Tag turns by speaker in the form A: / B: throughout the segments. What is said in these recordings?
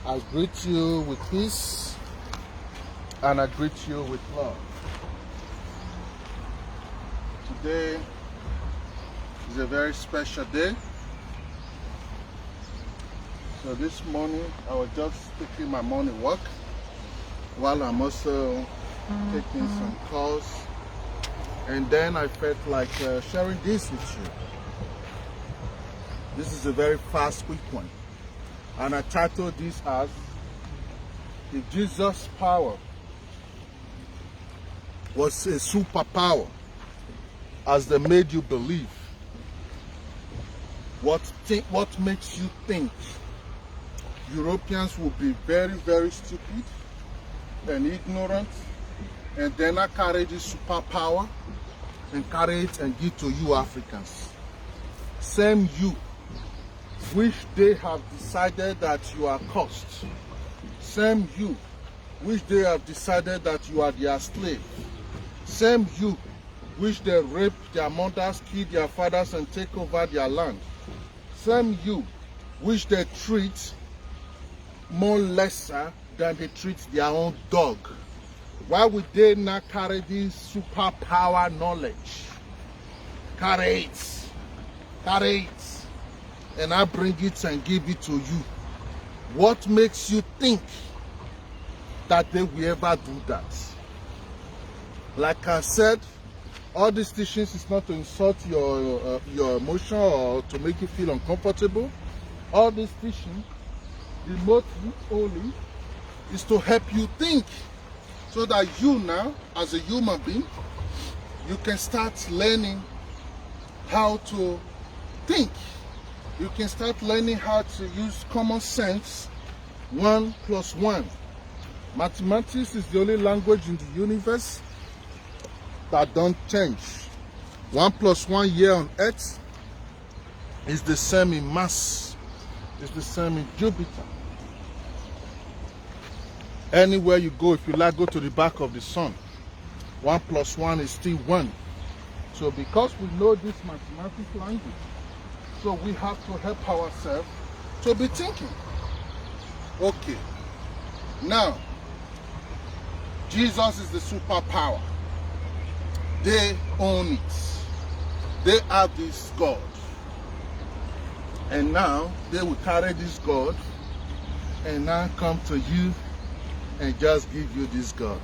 A: I greet you with peace and I greet you with love. Today is a very special day. So this morning I was just taking my morning walk while I'm also taking some calls, and then I felt like sharing this with you. This is a very fast, quick one, and I titled this as "If Jesus' power was a superpower, as they made you believe, what makes you think Europeans will be very, very stupid and ignorant, and then I carry this superpower and carry it and give to you Africans? Same you, which they have decided that you are cursed. Same you, which they have decided that you are their slave. Same you, which they rape their mothers, kill their fathers, and take over their land. Same you, which they treat more lesser than they treat their own dog. Why would they not carry this superpower knowledge? Carry it, and I bring it and give it to you. What makes you think that they will ever do that? Like I said, all these teachings is not to insult your emotion or to make you feel uncomfortable. All these teachings, the motive only is to help you think, so that you now, as a human being, you can start learning how to think. You can start learning how to use common sense. 1 + 1. Mathematics is the only language in the universe that don't change. 1 + 1 here on Earth is the same in Mars. It's the same in Jupiter. Anywhere you go, if you like, go to the back of the sun. 1 + 1 is still 1. So because we know this mathematics language, so we have to help ourselves to be thinking. Okay. Now, Jesus is the superpower. They own it. They have this God. And now they will carry this God and now come to you and just give you this God.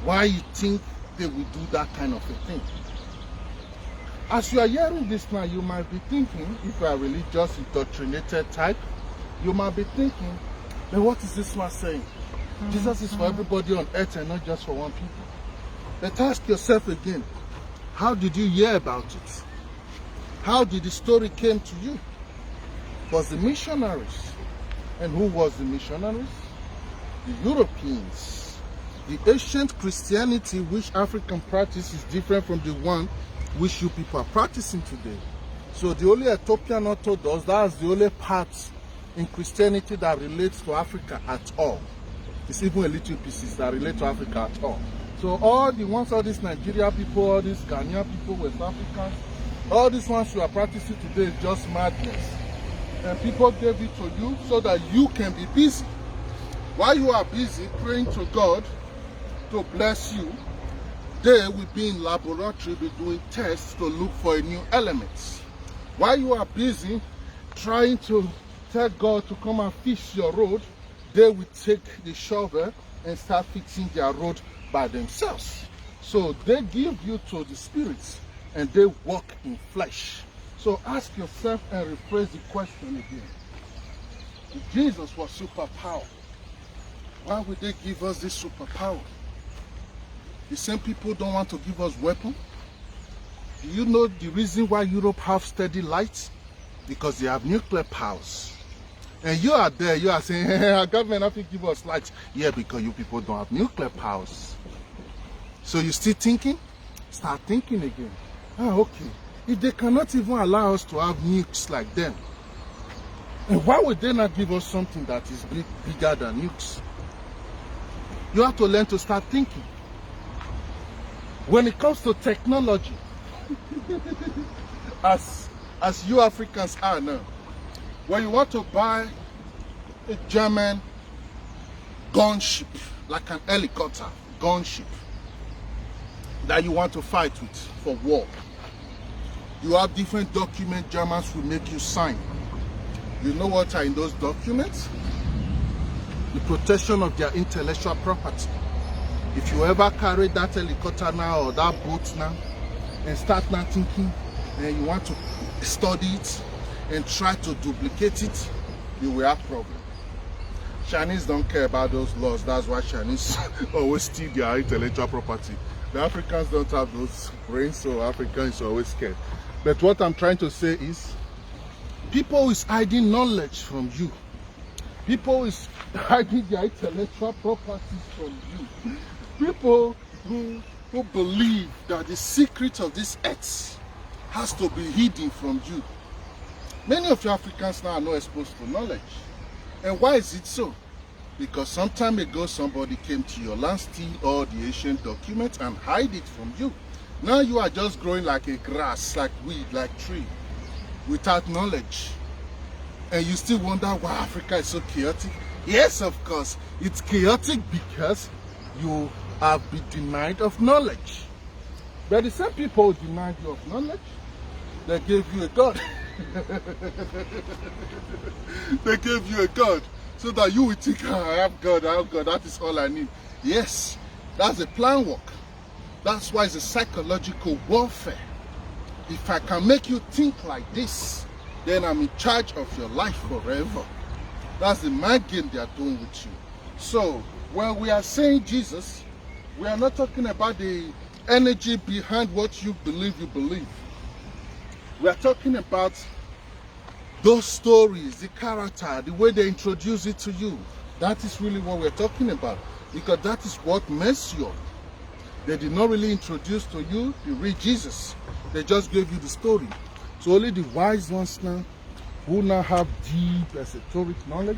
A: Why you think they will do that kind of a thing? As you are hearing this now, you might be thinking, if you are religious, indoctrinated type, you might be thinking, but what is this one saying? Jesus is for everybody on earth and not just for one people. But ask yourself again, how did you hear about it? How did the story came to you? It was the missionaries. And who was the missionaries? The Europeans. The ancient Christianity which African practice is different from the one which you people are practicing today. So the only Ethiopian Orthodox, that's the only part in Christianity that relates to Africa at all. It's even a little pieces that relate to Africa at all. So all the ones, all these Nigeria people, all these Ghanaian people, West Africans, all these ones you are practicing today is just madness. And people gave it to you so that you can be busy. While you are busy praying to God to bless you, they will be in laboratory, be doing tests to look for a new element. While you are busy trying to tell God to come and fix your road, they will take the shovel and start fixing their road by themselves. So they give you to the spirits and they walk in flesh. So ask yourself and rephrase the question again. If Jesus was superpower, why would they give us this superpower? The same people don't want to give us weapons. Do you know the reason why Europe have steady lights? Because they have nuclear powers. And you are there, you are saying, hey, our government have to give us lights. Yeah, because you people don't have nuclear powers. So you still thinking? Start thinking again. Ah, okay. If they cannot even allow us to have nukes like them, and why would they not give us something that is bigger than nukes? You have to learn to start thinking. When it comes to technology, as you Africans are now, when you want to buy a German gunship, like an helicopter gunship that you want to fight with for war. You have different documents Germans will make you sign. You know what are in those documents? The protection of their intellectual property. If you ever carry that helicopter now or that boat now and start now thinking and you want to study it and try to duplicate it, you will have problem. Chinese don't care about those laws. That's why Chinese always steal their intellectual property. The Africans don't have those brains, so Africans are always scared. But what I'm trying to say is, people is hiding knowledge from you. People is hiding their intellectual properties from you. People who believe that the secret of this earth has to be hidden from you. Many of you Africans now are not exposed to knowledge. And why is it so? Because some time ago somebody came to your land, steal all the ancient documents and hide it from you. Now you are just growing like a grass, like weed, like tree, without knowledge. And you still wonder why Africa is so chaotic? Yes, of course, it's chaotic because you have been denied of knowledge. But the same people who denied you of knowledge, they gave you a God. They gave you a God so that you will think, oh, I have God, that is all I need. Yes, that's a plan work. That's why it's a psychological warfare. If I can make you think like this, then I'm in charge of your life forever. That's the mind game they are doing with you. So, when we are saying Jesus, we are not talking about the energy behind what you believe. We are talking about those stories, the character, the way they introduce it to you. That is really what we're talking about, because that is what messed you up. They did not really introduce to you the real Jesus. They just gave you the story. So only the wise ones now, who now have deep esoteric knowledge,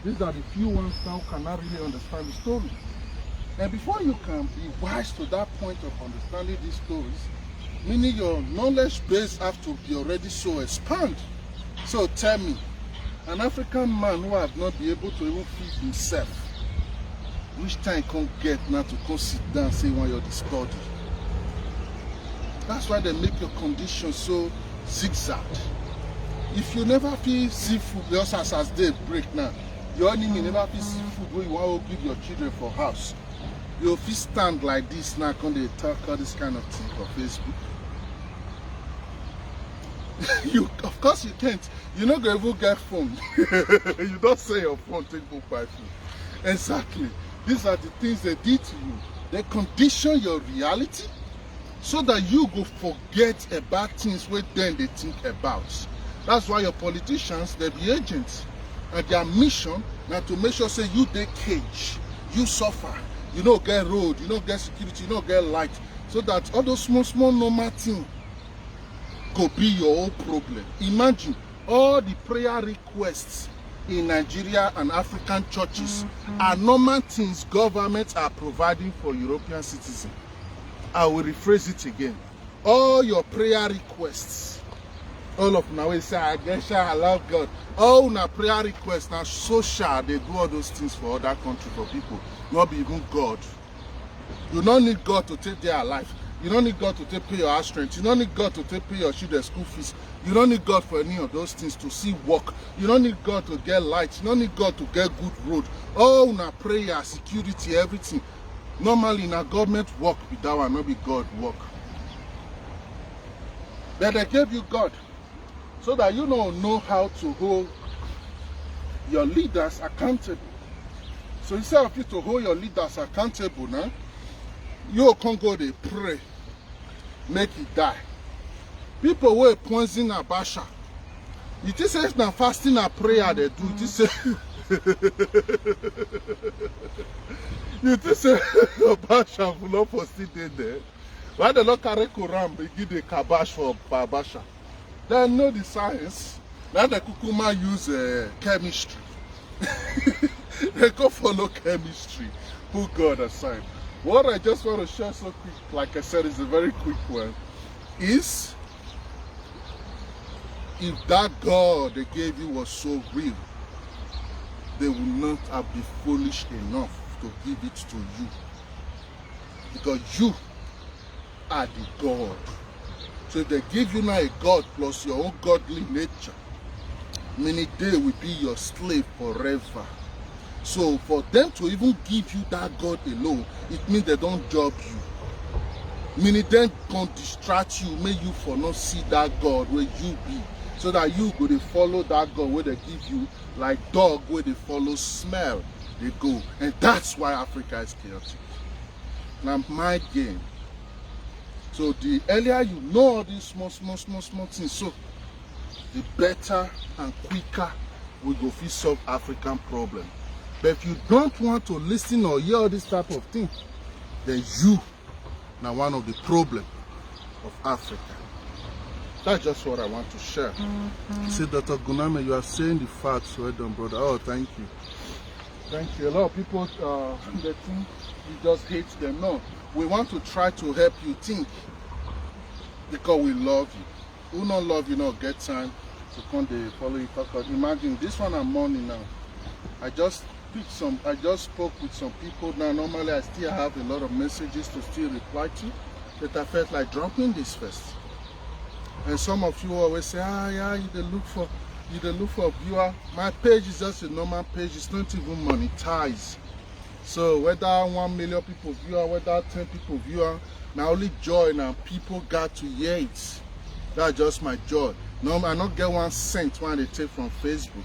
A: these are the few ones now who cannot really understand the story. And before you can be wise to that point of understanding these stories, meaning your knowledge base have to be already so expanded. So tell me, an African man who have not been able to even feed himself, which time can't get now to come sit down and say when you're the study? That's why they make your condition so zigzag. If you never feel seafood, just as they break now, your enemy never feel seafood where you want to give your children for house. You'll feel stand like this now, can they talk all this kind of thing for Facebook? Of course you can't. You're not going to even get phone. You don't say your phone, take book by phone. Exactly. These are the things they did to you. They condition your reality so that you go forget about things where then they think about. That's why your politicians, they be agents. And their mission now to make sure say you they cage, you suffer, you don't get road, you don't get security, you don't get light. So that all those small normal things could be your own problem. Imagine all the prayer requests in Nigeria and African churches are normal things governments are providing for European citizens. I will rephrase it again. All your prayer requests, all of now we say, I guess I love God. All na prayer requests now social, they do all those things for other country, for people, not be even God. You don't need God to take their life. You don't need God to take pay your house rent. You don't need God to take pay your children's school fees. You don't need God for any of those things to see work. You don't need God to get light. You don't need God to get good road. Oh, na prayer, security, everything. Normally, na government work with that one, not be God work. But they gave you God so that you don't know how to hold your leaders accountable. So instead of you to hold your leaders accountable now, you can't go they pray, make it die. People who poison Abasha. You just say now fasting and prayer they do. You just say you just say Abasha will not for sitting there. Why they not carry Quran, they give the kabash for Abasha. They know the science. Now the kukuma use chemistry. They go follow chemistry. Put God aside. What I just want to share so quick, like I said, is a very quick one, is if that God they gave you was so real, they will not have been foolish enough to give it to you. Because you are the God. So if they give you now a God plus your own godly nature, meaning they will be your slave forever. So for them to even give you that God alone, it means they don't job you. Meaning they can't distract you, make you for not see that God where you be. So that you go to follow that God where they give you, like dog where they follow smell, they go. And that's why Africa is chaotic. Now my game. So the earlier you know all these small things, so the better and quicker we go fit solve African problem. But if you don't want to listen or hear all this type of thing, then you now one of the problem of Africa. That's just what I want to share. See, Dr. Oguname, you are saying the facts. Well done, brother. Oh, thank you. Thank you. A lot of people they think you just hate them. No, we want to try to help you think because we love you. Who not love you, not get time to come to follow you. Imagine this one I'm mourning now. I just spoke with some people now. Normally I still have a lot of messages to still reply to, but I felt like dropping this first. And some of you always say, yeah, you look for viewer. My page is just a normal page, it's not even monetized. So whether 1 million people viewer, whether 10 people viewer, my only joy now people got to hear it. That's just my joy. No, I don't get 1 cent when they take from Facebook.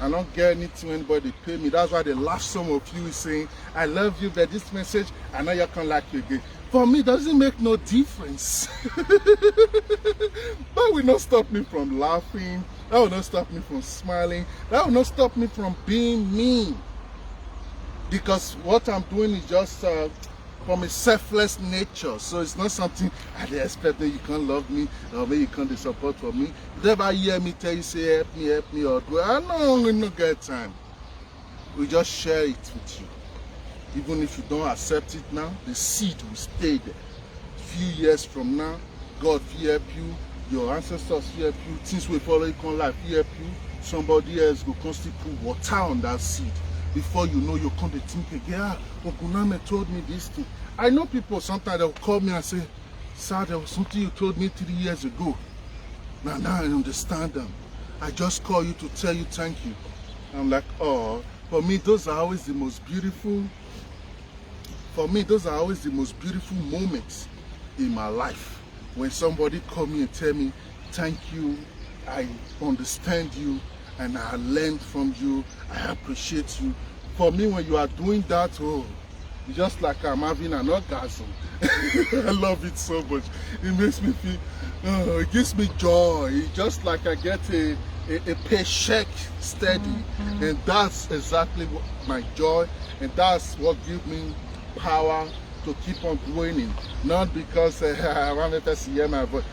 A: I don't get anything when anybody pay me. That's why they laugh some of you saying, I love you, but this message, I know you can't like you again. For me, it doesn't make no difference. That will not stop me from laughing. That will not stop me from smiling. That will not stop me from being me. Because what I'm doing is just from a selfless nature. So it's not something I expect that you can't love me or maybe you can't support for me. You never hear me tell you, say, help me, or do I know we don't get time. We just share it with you. Even if you don't accept it now, the seed will stay there. Few years from now, God will help you, your ancestors will help you, things will follow you on life will help you. Somebody else will constantly put water on that seed. Before you know, you come to think again, Oguname told me this thing. I know people sometimes they'll call me and say, sir, there was something you told me 3 years ago. Now I understand them. I just call you to tell you thank you. I'm like, oh, for me, those are always the most beautiful. For me, those are always the most beautiful moments in my life. When somebody call me and tell me, thank you, I understand you, and I learned from you, I appreciate you. For me, when you are doing that, oh, it's just like I'm having an orgasm. I love it so much. It makes me feel, it gives me joy. It's just like I get a paycheck steady. And that's exactly what my joy, and that's what gives me power to keep on winning. Not because I want to see my voice.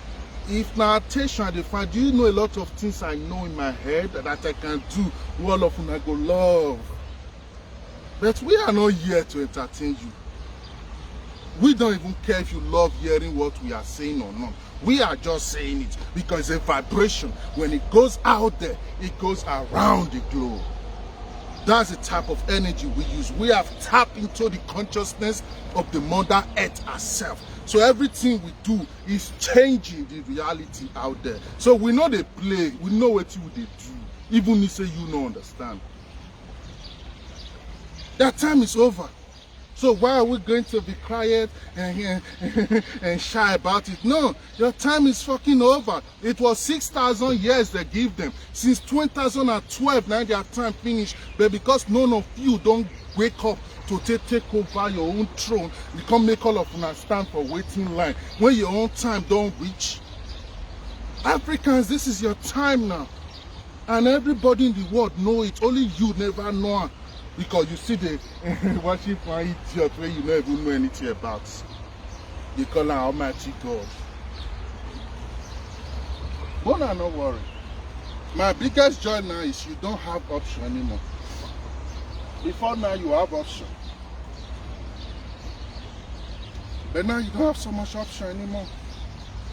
A: If now attention I define, do you know a lot of things I know in my head that I can do? All of them I go love. But we are not here to entertain you. We don't even care if you love hearing what we are saying or not. We are just saying it because it's a vibration. When it goes out there, it goes around the globe. That's the type of energy we use. We have tapped into the consciousness of the Mother Earth herself. So everything we do is changing the reality out there. So we know they play, we know what they do. Even if say you don't understand. That time is over. So why are we going to be quiet and shy about it? No, your time is fucking over. It was 6,000 years they give them. Since 2012, now their time finished. But because none of you don't wake up to take over your own throne, you can't make all of them stand for waiting line. When your own time don't reach. Africans, this is your time now. And everybody in the world know it. Only you never know. Because you see the worship one idiot where you don't even know anything about. You call her Almighty God. But I'm not worried. My biggest joy now is you don't have option anymore. Before now you have option. But now you don't have so much option anymore.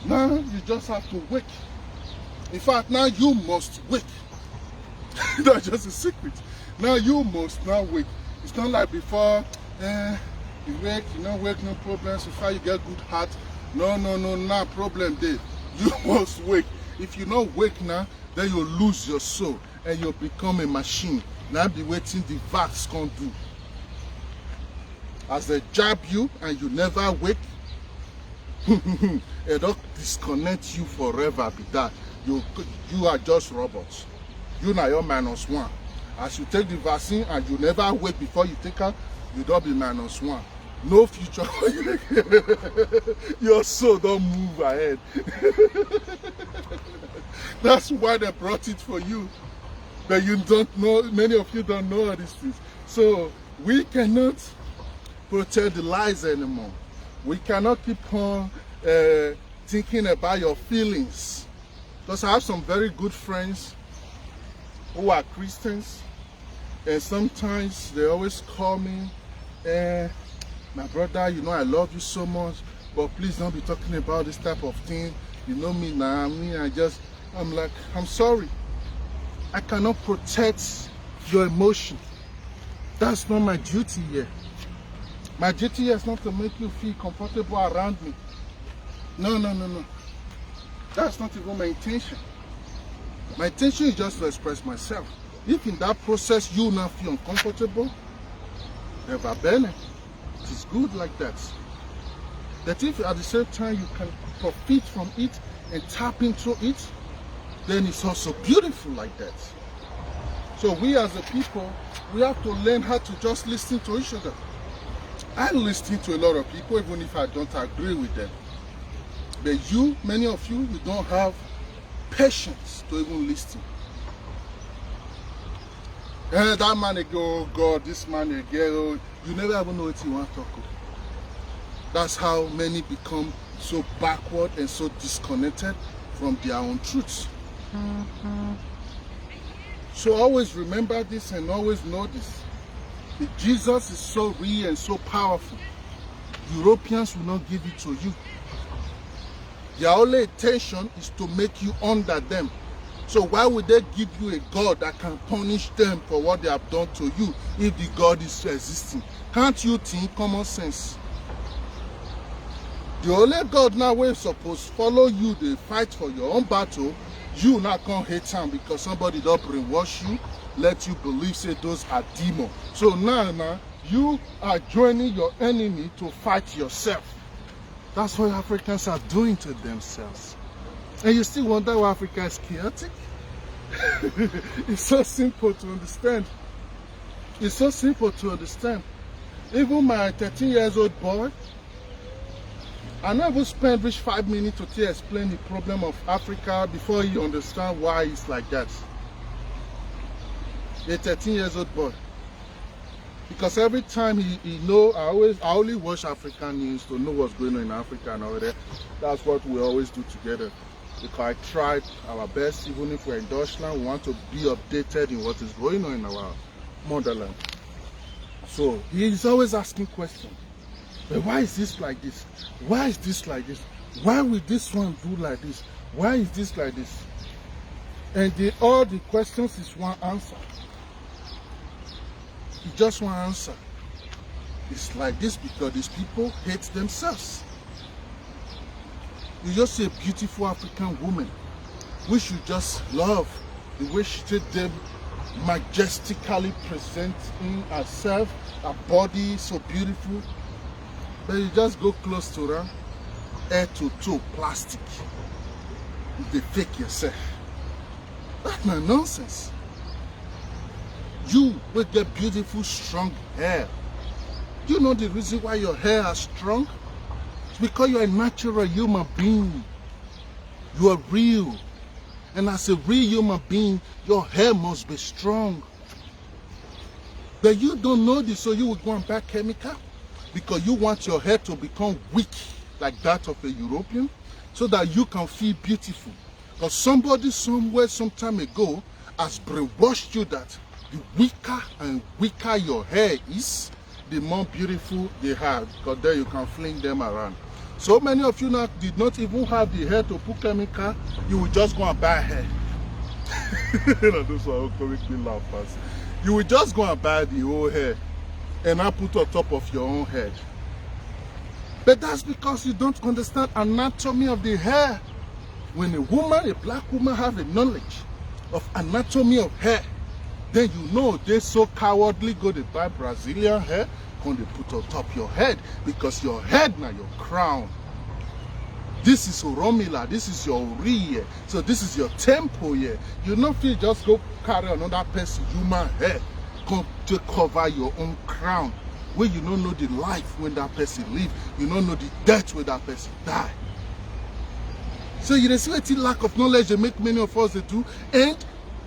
A: Now you just have to wake. In fact, now you must wake. That's just a secret. Now you must now wake. It's not like before, you wake, you know, wake, no problem. So far you get good heart. No, no problem there. You must wake. If you not wake now, then you lose your soul and you become a machine. Now be waiting the vax can do. As they jab you and you never wake, it don't disconnect you forever. Be that you are just robots. You now you're -1. As you take the vaccine and you never wake before you take her, you don't be -1. No future. Your soul don't move ahead. That's why they brought it for you. But you don't know, many of you don't know all these things. So we cannot protect the lies anymore. We cannot keep on thinking about your feelings. Because I have some very good friends who are Christians, and sometimes they always call me, my brother, you know I love you so much, but please don't be talking about this type of thing. You know me now, I'm like, I'm sorry. I cannot protect your emotion. That's not my duty here. My duty here is not to make you feel comfortable around me. No. That's not even my intention. My intention is just to express myself. If in that process you now feel uncomfortable, never been. It is good like that. That if at the same time you can profit from it and tap into it, then it's also beautiful like that. So we as a people, we have to learn how to just listen to each other. I listen to a lot of people even if I don't agree with them. But you, many of you, you don't have patience to even listen. That man again, oh God, this man again, oh, you never even know what you want to talk about. That's how many become so backward and so disconnected from their own truths. So always remember this and always know this. That Jesus is so real and so powerful. Europeans will not give it to you. Their only intention is to make you under them. So why would they give you a God that can punish them for what they have done to you if the God is existing? Can't you think common sense? The only God now we're supposed to follow you, they fight for your own battle. You not can't hate him because somebody don't brainwash you, let you believe say those are demons. So now you are joining your enemy to fight yourself. That's what Africans are doing to themselves. And you still wonder why Africa is chaotic? It's so simple to understand. It's so simple to understand. Even my 13-year-old boy, I never spent 5 minutes to explain the problem of Africa before he understand why it's like that. A 13-year-old boy. Because every time he know, I only watch African news to know what's going on in Africa and all that. That's what we always do together. Because I tried our best, even if we're in Deutschland, we want to be updated in what is going on in our motherland. So he's always asking questions. But why is this like this? Why is this like this? Why will this one do like this? Why is this like this? And all the questions is one answer. It's just one answer. It's like this because these people hate themselves. You just see a beautiful African woman, we should just love the way she did them majestically presenting herself, her body so beautiful. But you just go close to her, head to toe, plastic. They fake yourself. That's not nonsense. You will get beautiful, strong hair. You know the reason why your hair is strong? It's because you're a natural human being. You are real. And as a real human being, your hair must be strong. But you don't know this, so you will go and buy chemical because you want your hair to become weak like that of a European so that you can feel beautiful. Because somebody somewhere some time ago has brainwashed you that the weaker and weaker your hair is, the more beautiful they have, because there you can fling them around. So many of you now did not even have the hair to put chemical, you will just go and buy hair. You know, this one will make me laugh fast. You will just go and buy the whole hair and now put on top of your own head. But that's because you don't understand anatomy of the hair. When a woman, a black woman, have a knowledge of anatomy of hair, then you know they're so cowardly go to buy Brazilian hair, come they put on top your head, because your head now your crown. This is Oromila, this is your Ori here. So this is your temple here. You not feel just go carry another person human hair come to cover your own crown. Where you don't know the life when that person live, you don't know the death when that person die. So you see what lack of knowledge they make many of us they do, and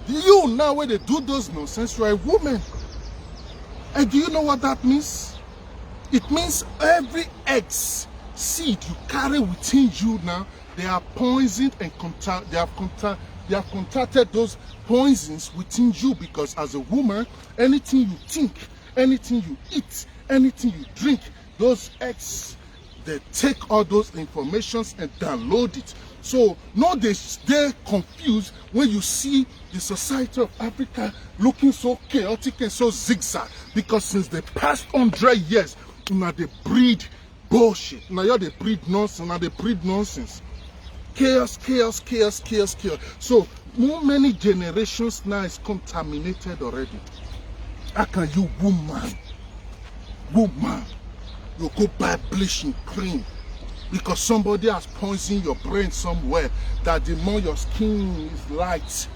A: you now when they do those nonsense, you are a woman. And do you know what that means? It means every eggs seed you carry within you now, they are poisoned and they have contacted those poisons within you, because as a woman, anything you think, anything you eat, anything you drink, those eggs, they take all those informations and download it. So now they're confused when you see the society of Africa looking so chaotic and so zigzag, because since the past 100 years, now they breed bullshit. Now they breed nonsense. Now they breed nonsense. Chaos, chaos, chaos, chaos, chaos. So more many generations now is contaminated already. How can you, woman, you go buy bleaching cream because somebody has poisoned your brain somewhere, that the more your skin is light,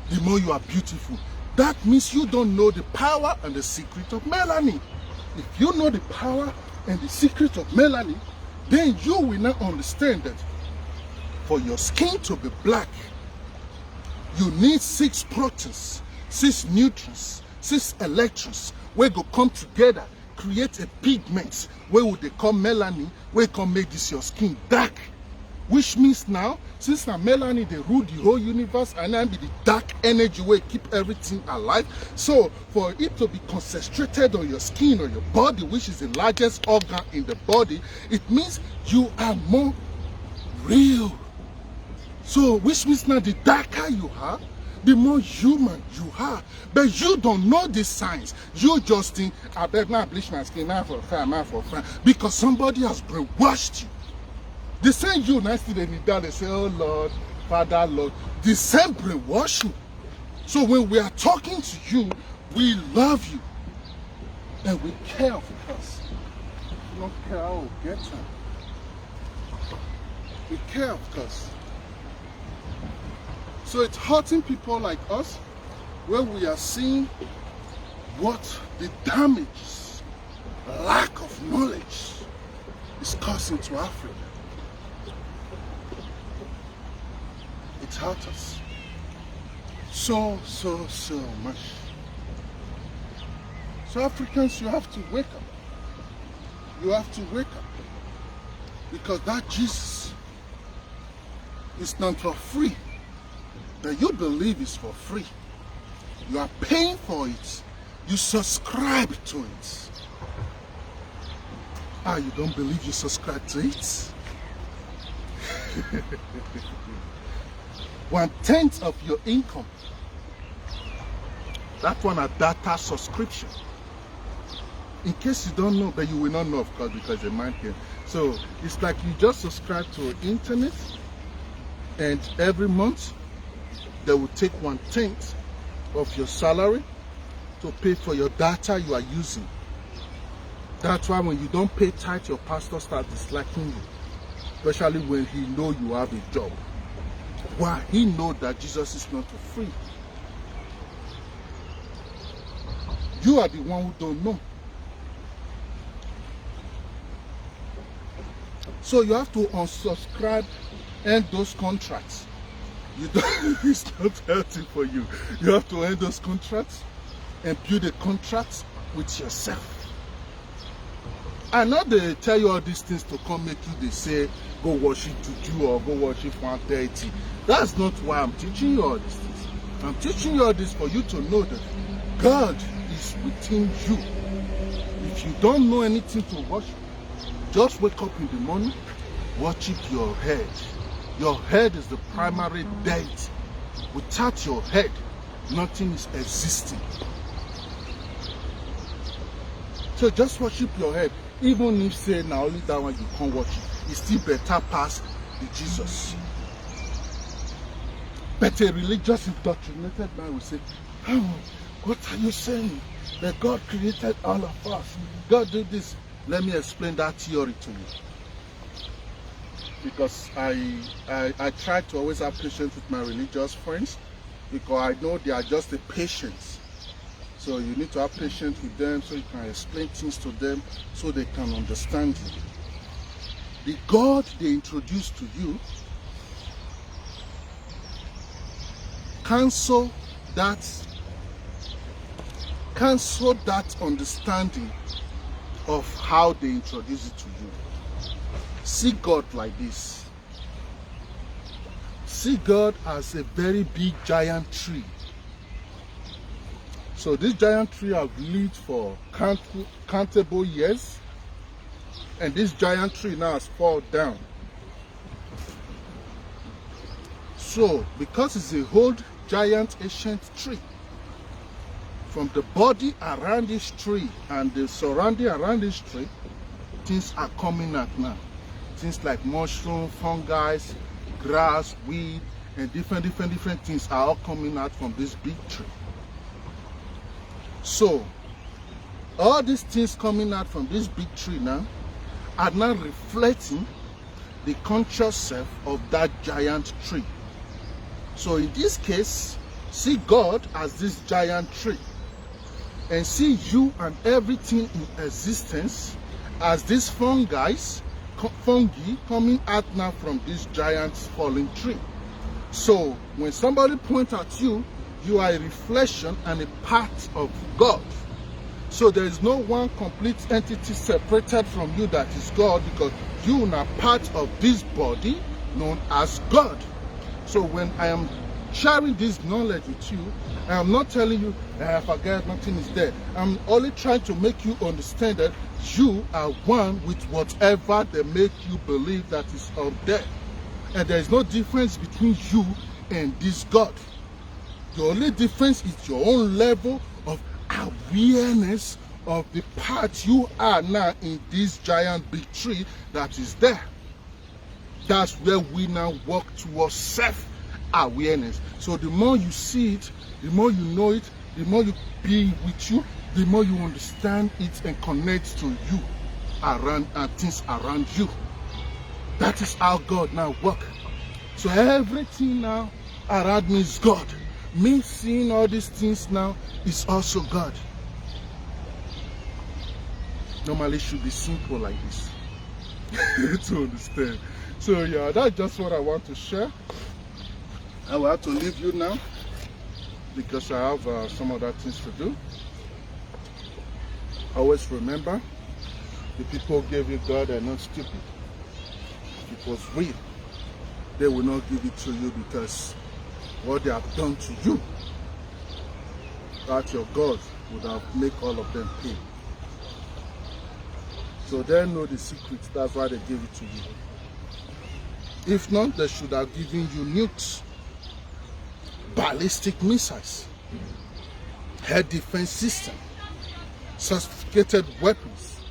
A: the more you are beautiful? That means you don't know the power and the secret of melanin. If you know the power and the secret of melanin, then you will now understand that for your skin to be black, you need 6 proteins, 6 nutrients, 6 electrons, where go come together, create a pigment, where would they call melanin, where can make this your skin dark. Which means now, since now melanin they rule the whole universe, and then be the dark energy where keep everything alive. So for it to be concentrated on your skin or your body, which is the largest organ in the body, it means you are more real. So which means now the darker you are, the more human you are. But you don't know the signs. You just think, I better not bleach my skin now for fun, because somebody has brainwashed you. The same you now still they need that, they say, oh Lord, Father, Lord. The same brainwashing. So when we are talking to you, we love you and we care for us. We don't care how we get them. We care for us. So it's hurting people like us, where we are seeing what the damage, lack of knowledge is causing to Africa. It hurts us so much. So Africans, you have to wake up. You have to wake up, because that Jesus is not for free. That you believe is for free. You are paying for it. You subscribe to it. Ah, you don't believe you subscribe to it? 1/10 of your income. That one a data subscription. In case you don't know, but you will not know, of course, because the man can. So it's like you just subscribe to internet, and every month they will take 1/10 of your salary to pay for your data you are using. That's why when you don't pay tithe, your pastor starts disliking you, especially when he know you have a job. Why? He know that Jesus is not for free. You are the one who don't know. So you have to unsubscribe and those contracts. You don't, it's not healthy for you. You have to end those contracts and build a contract with yourself. I know they tell you all these things to come make you, they say, go worship Juju or go worship 130. That's not why I'm teaching you all these things. I'm teaching you all this for you to know that God is within you. If you don't know anything to worship, just wake up in the morning, worship your head. Your head is the primary deity. Without your head, nothing is existing. So just worship your head. Even if say now only that one you can't worship, it's still better pass the Jesus. But a religious indoctrinated man will say, oh, what are you saying? That God created all of us. God did this. Let me explain that theory to you. Because I try to always have patience with my religious friends, because I know they are just the patients. So you need to have patience with them so you can explain things to them so they can understand you. The God they introduce to you, cancel that understanding of how they introduce it to you. See God like this. See God as a very big giant tree. So this giant tree have lived for countable years, and this giant tree now has fallen down. So because it's a old giant ancient tree, from the body around this tree and the surrounding around this tree, things are coming out now. Things like mushroom, fungi, grass, weed, and different things are all coming out from this big tree. So all these things coming out from this big tree now are now reflecting the conscious self of that giant tree. So in this case, see God as this giant tree, and see you and everything in existence as these fungi coming out now from this giant fallen tree. So when somebody points at you, you are a reflection and a part of God. So there is no one complete entity separated from you that is God, because you are part of this body known as God. So when I am sharing this knowledge with you, I am not telling you, forget nothing is there. I'm only trying to make you understand that you are one with whatever they make you believe that is out there. And there is no difference between you and this God. The only difference is your own level of awareness of the part you are now in this giant big tree that is there. That's where we now walk towards self-awareness. So the more you see it, the more you know it, the more you be with you, the more you understand it and connect to you around and things around you. That is how God now works. So everything now around me is God. Me seeing all these things now is also God. Normally it should be simple like this to understand. So yeah, that's just what I want to share. I will have to leave you now because I have some other things to do. Always remember, the people who gave you God are not stupid. If it was real, they will not give it to you because what they have done to you, that your God would have made all of them pay. So they know the secret, that's why they gave it to you. If not, they should have given you nukes, ballistic missiles, air defense system, sophisticated weapons.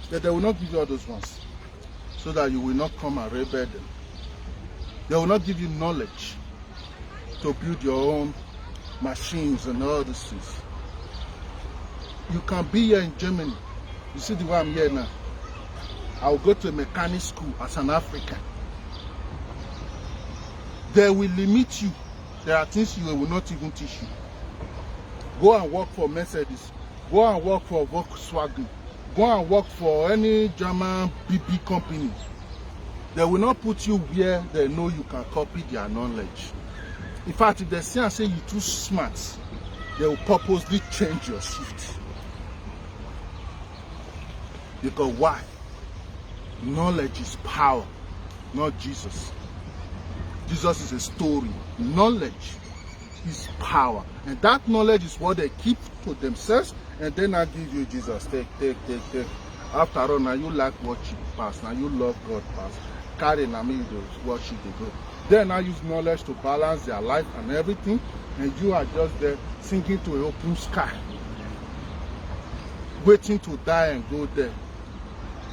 A: But they will not give you all those ones, so that you will not come and rebel them. They will not give you knowledge to build your own machines and all these things. You can be here in Germany. You see the way I'm here now. I will go to a mechanic school as an African. They will limit you. There are things you will not even teach you. Go and work for Mercedes. Go and work for Volkswagen. Go and work for any German big company. They will not put you where they know you can copy their knowledge. In fact, if they see and say you're too smart, they will purposely change your shift. Because why? Knowledge is power, not Jesus. Jesus is a story. Knowledge is power. And that knowledge is what they keep to themselves, and then I give you Jesus. Take. After all, now you like worship pass. Now you love God pass. Carry now me to worship the God. Then I use knowledge to balance their life and everything, and you are just there sinking to an open sky. waiting to die and go there.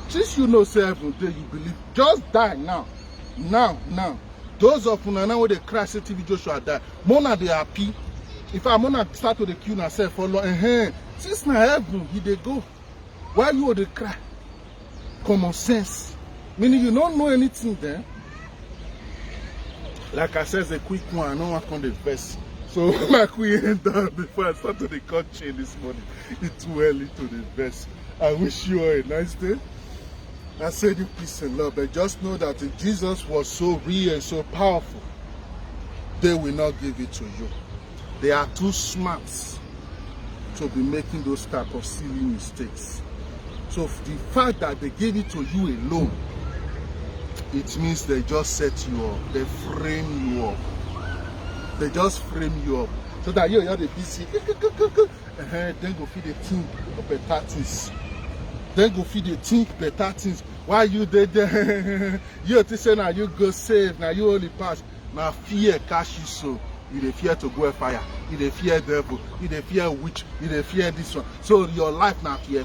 A: Since you know say heaven there, you believe, just die now. Now. Those of una now where they cry say TV Joshua die, Mona they happy. If I Mona start to the queue and say for long, since na heaven he they go. Why you they cry? Common sense. Meaning you don't know anything there. Like I said, a quick one, I don't want on the verse. So my queen end down before I start to the country this morning. It's too early to the verse. I wish you all a nice day. I said you peace and love, but just know that if Jesus was so real and so powerful, they will not give it to you. They are too smart to be making those type of silly mistakes. So the fact that they gave it to you alone, it means they just set you up, they frame you up. They just frame you up so that you're the busy. Then go feed the think of better things. Then go feed the think better things. Why you there? You say now you go save, now you only pass. Now fear catch you so. You dey fear to go fire. You dey fear devil. You dey fear witch. You dey fear this one. So your life now fear.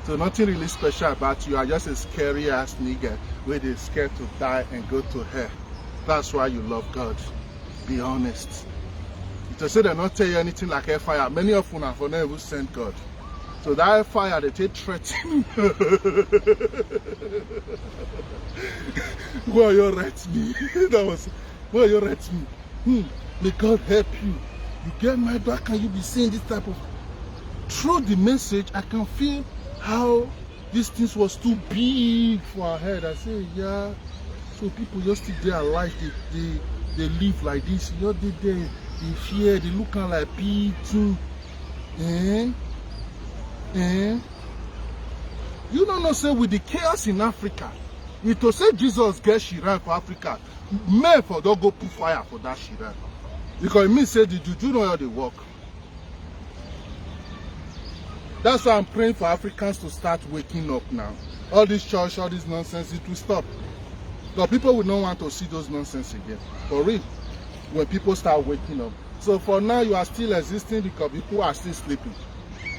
A: So nothing really special about you. You are just a scary ass nigga where they scared to die and go to hell. That's why you love God. Be honest. To say they not tell you anything like fire. Many of you have never sent God. So that fire they take threatening. Why you write me? Why you write me? May God help you. You get my back and you be saying this type of. Through the message, I can feel how these things was too big for our head. I say, yeah. So people just sit there alive, they live like this. You know, they fear, they look like big thing. You don't know, say with the chaos in Africa, it to say Jesus get Shiran for Africa, men for don't go put fire for that Shiran. Because it means say the juju know how they work. That's why I'm praying for Africans to start waking up now. All this church, all this nonsense, it will stop. But people will not want to see those nonsense again. For real. When people start waking up. So for now, you are still existing because people are still sleeping.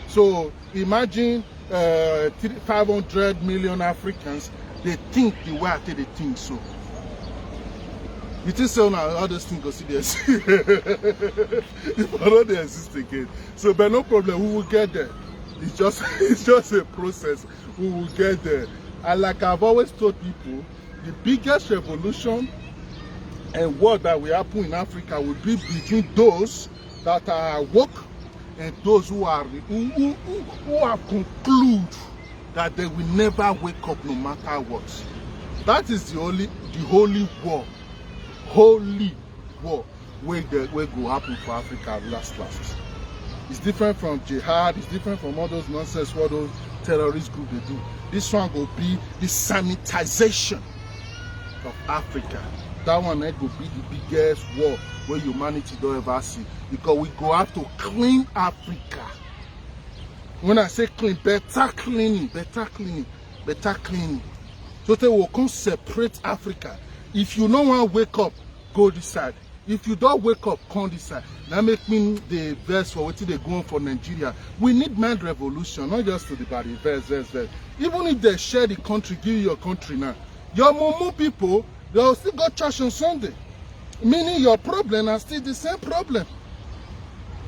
A: So imagine 500 million Africans, they think the way I think they think so. You think so now, all those things go see this. If I know they exist again. So but no problem, we will get there. It's just a process. We will get there. And like I've always told people, the biggest revolution and war that will happen in Africa will be between those that are woke and those who have concluded that they will never wake up no matter what. That is the holy war where go happen for Africa last. It's different from jihad, it's different from all those nonsense what those terrorist groups they do. This one will be the sanitization of Africa. That one will be the biggest war where humanity don't ever see. Because we go have to clean Africa. When I say clean, better cleaning. So they will come separate Africa. If you don't want to wake up, go this side. If you don't wake up, come this side. That make me the verse for what they go on for Nigeria. We need mind revolution, not just to the body. Verse. Even if they share the country, give you your country now. Your Mumu people, they will still go church on Sunday. Meaning your problem are still the same problem.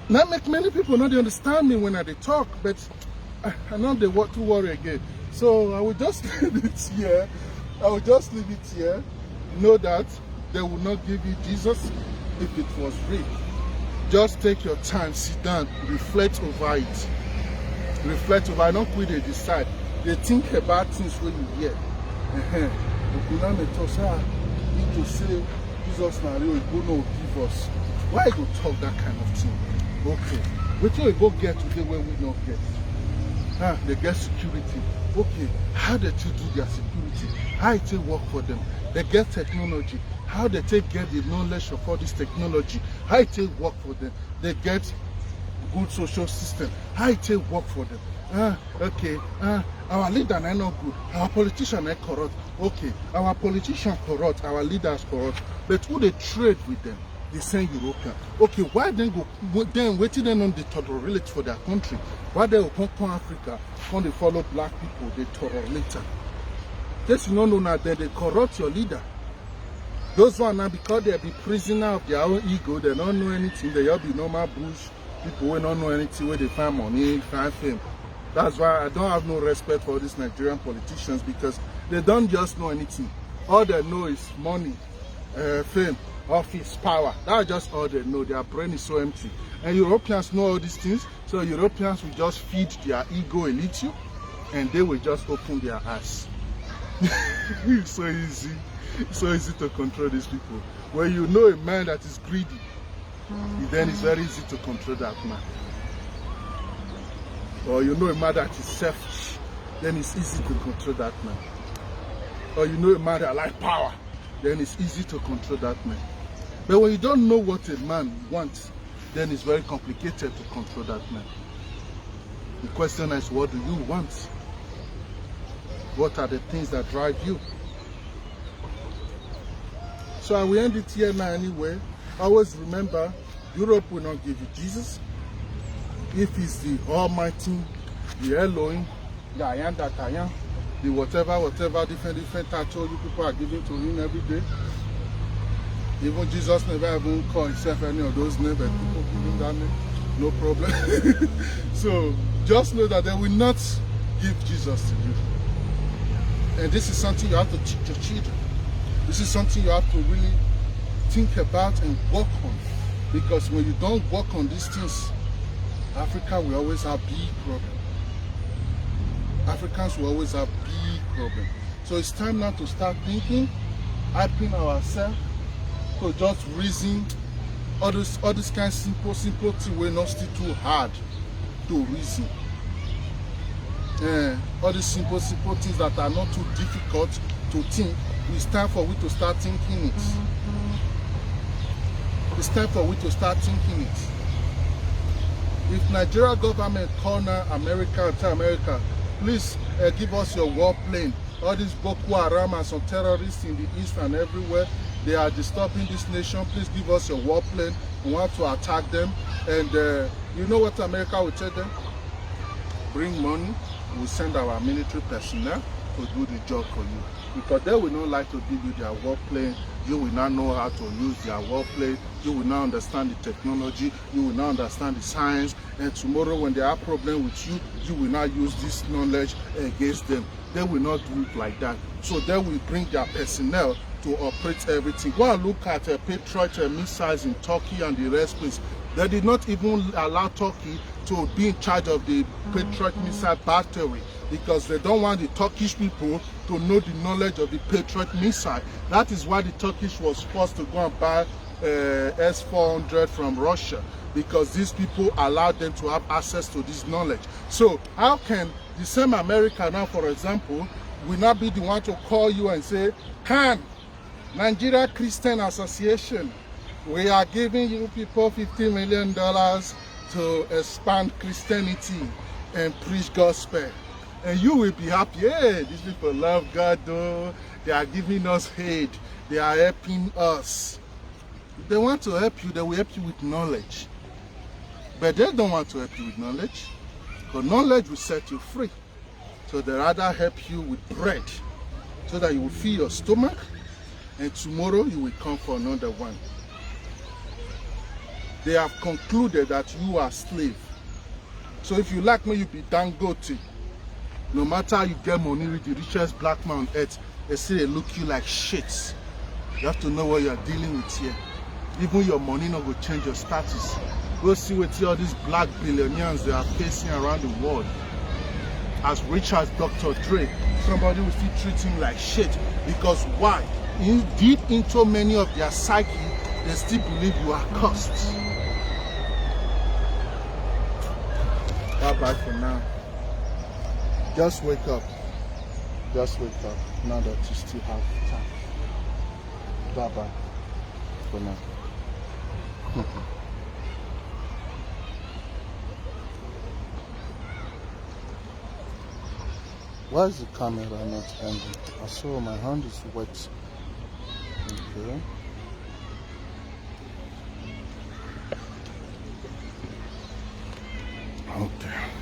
A: That make many people not understand me when I talk, but I know they want to worry again. So I will just leave it here. Know that they will not give you Jesus if it was real. Just take your time, sit down, reflect over it. Don't quit and decide. They think about things when you hear. Oguname talk say, need to say Jesus na real, he go no give us. Why you go talk that kind of thing? Okay. Wait till we go get today where we not get. They get security. Okay. How they do their security? How it work for them? They get technology. How they get the knowledge of all this technology? How it work for them? They get good social system. How it work for them? Okay. Our leader are not good. Our politicians are corrupt. Okay. Our politicians corrupt. Our leaders corrupt. But who they trade with them? they send European. Okay, why then go then waiting them on the tolerate for their country? Why they will come Africa, come they follow black people, they tolerate them. Just you don't know that they corrupt your leader. Those one now because they be prisoner of their own ego, they don't know anything, they all be normal bush people who don't know anything where they find money, find fame. That's why I don't have no respect for these Nigerian politicians because they don't just know anything. All they know is money, fame, office, power. That's just all they know. Their brain is so empty. And Europeans know all these things, so Europeans will just feed their ego a little and they will just open their eyes. It's so easy. It's so easy to control these people. When you know a man that is greedy, then it's very easy to control that man. Or you know a man that is selfish, then it's easy to control that man. Or you know a man that likes power, then it's easy to control that man. But when you don't know what a man wants, then it's very complicated to control that man. The question is, what do you want? What are the things that drive you? So I will end it here now anyway. Always remember, Europe will not give you Jesus. If it's the Almighty, the Elohim, the I am that I am, the whatever, different title you people are giving to him every day. Even Jesus never even called himself any of those names, but people give him that name, no problem. So just know that they will not give Jesus to you. And this is something you have to teach your children. This is something you have to really think about and work on. Because when you don't work on these things, Africa will always have big problems. Africans will always have big problems. So it's time now to start thinking, hyping ourselves, to just reason. All this kind of simple things will not still too hard to reason. All these simple things that are not too difficult to think, it's time for we to start thinking it. It's time for we to start thinking it. If Nigeria government corner America and tell America, please give us your warplane. All these Boko Haram and some terrorists in the east and everywhere, they are disturbing this nation. Please give us your warplane. We want to attack them. And you know what America will tell them? Bring money. We'll send our military personnel to do the job for you. Because they will not like to give you their warplane. You will not know how to use their warplane. You will not understand the technology. You will not understand the science. And tomorrow when they have problem with you, you will not use this knowledge against them. They will not do it like that. So they will bring their personnel to operate everything. Go and look at Patriot missiles in Turkey and the rest place. They did not even allow Turkey to be in charge of the Patriot missile battery because they don't want the Turkish people to know the knowledge of the Patriot missile. That is why the Turkish was forced to go and buy S-400 from Russia, because these people allowed them to have access to this knowledge. So how can the same America now, for example, will not be the one to call you and say, can Nigeria Christian Association, we are giving you people $50 million to expand Christianity and preach gospel. And you will be happy. Yeah, these people love God though. They are giving us aid. They are helping us. If they want to help you, they will help you with knowledge. But they don't want to help you with knowledge. Because knowledge will set you free. So they rather help you with bread, so that you will fill your stomach, and tomorrow you will come for another one. They have concluded that you are slave. So if you like me, you be Dangote. No matter how you get money with the richest black man on earth, they say they look you like shit. You have to know what you are dealing with here. Even your money not going to change your status. Go see what all these black billionaires they are facing around the world. As rich as Dr. Dre, somebody will still treat him like shit. Because why? Deep into many of their psyche, they still believe you are cursed. Bye-bye for now. Just wake up. Just wake up now that you still have time. Bye-bye for now. Why is the camera not ending? I saw my hand is wet. Okay. Okay.